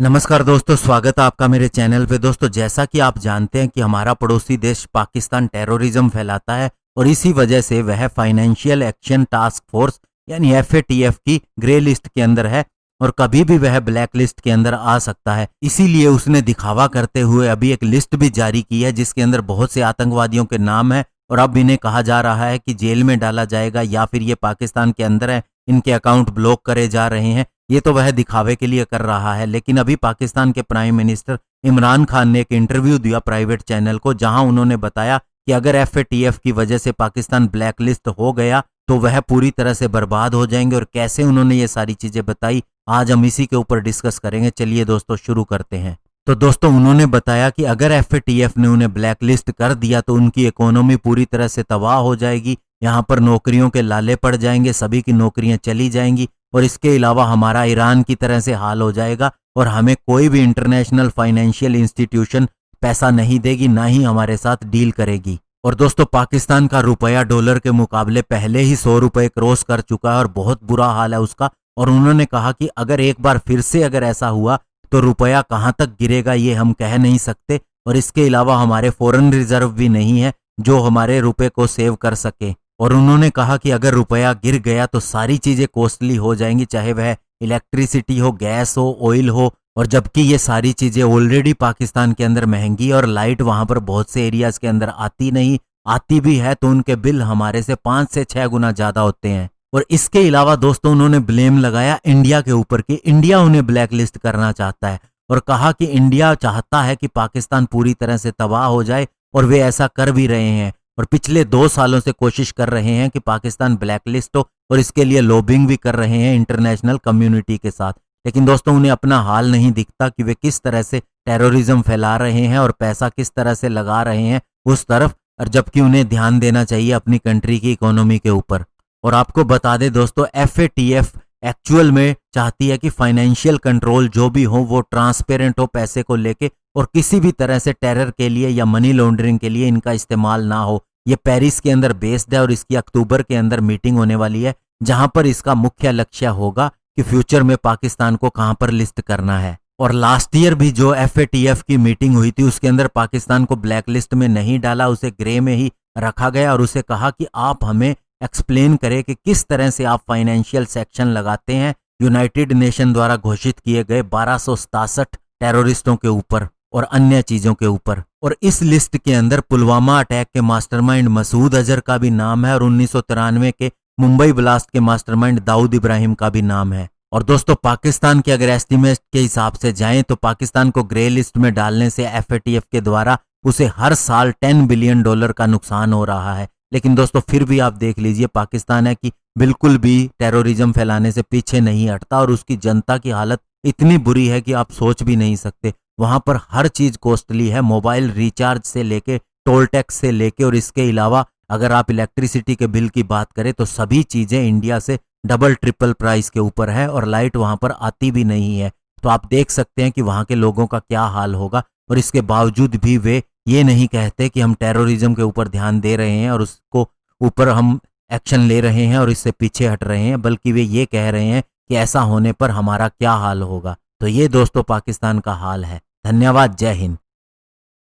नमस्कार दोस्तों, स्वागत है आपका मेरे चैनल पे। दोस्तों, जैसा कि आप जानते हैं कि हमारा पड़ोसी देश पाकिस्तान टेररिज्म फैलाता है और इसी वजह से वह फाइनेंशियल एक्शन टास्क फोर्स यानी FATF की ग्रे लिस्ट के अंदर है और कभी भी वह ब्लैक लिस्ट के अंदर आ सकता है। इसीलिए उसने दिखावा करते हुए अभी एक लिस्ट भी जारी की है जिसके अंदर बहुत से आतंकवादियों के नाम है और अब इन्हें कहा जा रहा है कि जेल में डाला जाएगा या फिर ये पाकिस्तान के अंदर है, इनके अकाउंट ब्लॉक करे जा रहे हैं। ये तो वह दिखावे के लिए कर रहा है, लेकिन अभी पाकिस्तान के प्राइम मिनिस्टर इमरान खान ने एक इंटरव्यू दिया प्राइवेट चैनल को, जहां उन्होंने बताया कि अगर FATF की वजह से पाकिस्तान ब्लैक लिस्ट हो गया तो वह पूरी तरह से बर्बाद हो जाएंगे। और कैसे उन्होंने ये सारी चीजें बताई, आज हम इसी के ऊपर डिस्कस करेंगे। चलिए दोस्तों, शुरू करते हैं। तो दोस्तों, उन्होंने बताया कि अगर FATF ने उन्हें ब्लैक लिस्ट कर दिया तो उनकी इकोनॉमी पूरी तरह से तबाह हो जाएगी, यहाँ पर नौकरियों के लाले पड़ जाएंगे, सभी की नौकरियां चली जाएंगी और इसके अलावा हमारा ईरान की तरह से हाल हो जाएगा और हमें कोई भी इंटरनेशनल फाइनेंशियल इंस्टीट्यूशन पैसा नहीं देगी, ना ही हमारे साथ डील करेगी। और दोस्तों, पाकिस्तान का रुपया डॉलर के मुकाबले पहले ही 100 रुपए क्रॉस कर चुका है और बहुत बुरा हाल है उसका। और उन्होंने कहा कि अगर एक बार फिर से अगर ऐसा हुआ तो रुपया कहाँ तक गिरेगा ये हम कह नहीं सकते। और इसके अलावा हमारे फॉरेन रिजर्व भी नहीं है जो हमारे रुपए को सेव कर सके। और उन्होंने कहा कि अगर रुपया गिर गया तो सारी चीजें कॉस्टली हो जाएंगी, चाहे वह इलेक्ट्रिसिटी हो, गैस हो, ऑयल हो। और जबकि ये सारी चीजें ऑलरेडी पाकिस्तान के अंदर महंगी और लाइट वहां पर बहुत से एरियाज के अंदर आती नहीं, आती भी है तो उनके बिल हमारे से 5 से 6 गुना ज्यादा होते हैं। और इसके अलावा दोस्तों, उन्होंने ब्लेम लगाया इंडिया के ऊपर कि इंडिया उन्हें ब्लैक लिस्ट करना चाहता है और कहा कि इंडिया चाहता है कि पाकिस्तान पूरी तरह से तबाह हो जाए और वे ऐसा कर भी रहे हैं और पिछले 2 सालों से कोशिश कर रहे हैं कि पाकिस्तान ब्लैक लिस्ट हो और इसके लिए लॉबिंग भी कर रहे हैं इंटरनेशनल कम्युनिटी के साथ। लेकिन दोस्तों, उन्हें अपना हाल नहीं दिखता कि वे किस तरह से टेररिज्म फैला रहे हैं और पैसा किस तरह से लगा रहे हैं उस तरफ, और जबकि उन्हें ध्यान देना चाहिए अपनी कंट्री की इकोनॉमी के ऊपर। और आपको बता दें दोस्तों, FATF एक्चुअल में चाहती है कि फाइनेंशियल कंट्रोल जो भी हो वो ट्रांसपेरेंट हो पैसे को लेके और किसी भी तरह से टेरर के लिए या मनी लॉन्ड्रिंग के लिए इनका इस्तेमाल ना हो। ये पेरिस के अंदर बेस्ड है और इसकी अक्टूबर के अंदर मीटिंग होने वाली है, जहां पर इसका मुख्य लक्ष्य होगा कि फ्यूचर में पाकिस्तान को कहां पर लिस्ट करना है। और लास्ट ईयर भी जो FATF की मीटिंग हुई थी उसके अंदर पाकिस्तान को ब्लैक लिस्ट में नहीं डाला, उसे ग्रे में ही रखा गया और उसे कहा कि आप हमें एक्सप्लेन करें कि किस तरह से आप फाइनेंशियल सेक्शन लगाते हैं यूनाइटेड नेशन द्वारा घोषित किए गए 1267 टेररिस्टों के ऊपर और अन्य चीजों के ऊपर। और इस लिस्ट के अंदर पुलवामा अटैक के मास्टरमाइंड मसूद अजहर का भी नाम है और 1993 के मुंबई ब्लास्ट के मास्टरमाइंड दाऊद इब्राहिम का भी नाम है। और दोस्तों, पाकिस्तान के अगर एस्टिमेट के हिसाब से जाएं तो पाकिस्तान को ग्रे लिस्ट में डालने से FATF के द्वारा उसे हर साल $10 बिलियन का नुकसान हो रहा है। लेकिन दोस्तों, फिर भी आप देख लीजिए, पाकिस्तान है कि बिल्कुल भी टेररिज्म फैलाने से पीछे नहीं हटता और उसकी जनता की हालत इतनी बुरी है कि आप सोच भी नहीं सकते। वहां पर हर चीज कॉस्टली है, मोबाइल रिचार्ज से लेके टोल टैक्स से लेके, और इसके अलावा अगर आप इलेक्ट्रिसिटी के बिल की बात करें तो सभी चीजें इंडिया से डबल ट्रिपल प्राइस के ऊपर है और लाइट वहां पर आती भी नहीं है। तो आप देख सकते हैं कि वहां के लोगों का क्या हाल होगा। और इसके बावजूद भी वे ये नहीं कहते कि हम टेररिज्म के ऊपर ध्यान दे रहे हैं और उसको ऊपर हम एक्शन ले रहे हैं और इससे पीछे हट रहे हैं, बल्कि वे ये कह रहे हैं कि ऐसा होने पर हमारा क्या हाल होगा। तो ये दोस्तों पाकिस्तान का हाल है। धन्यवाद। जय हिंद।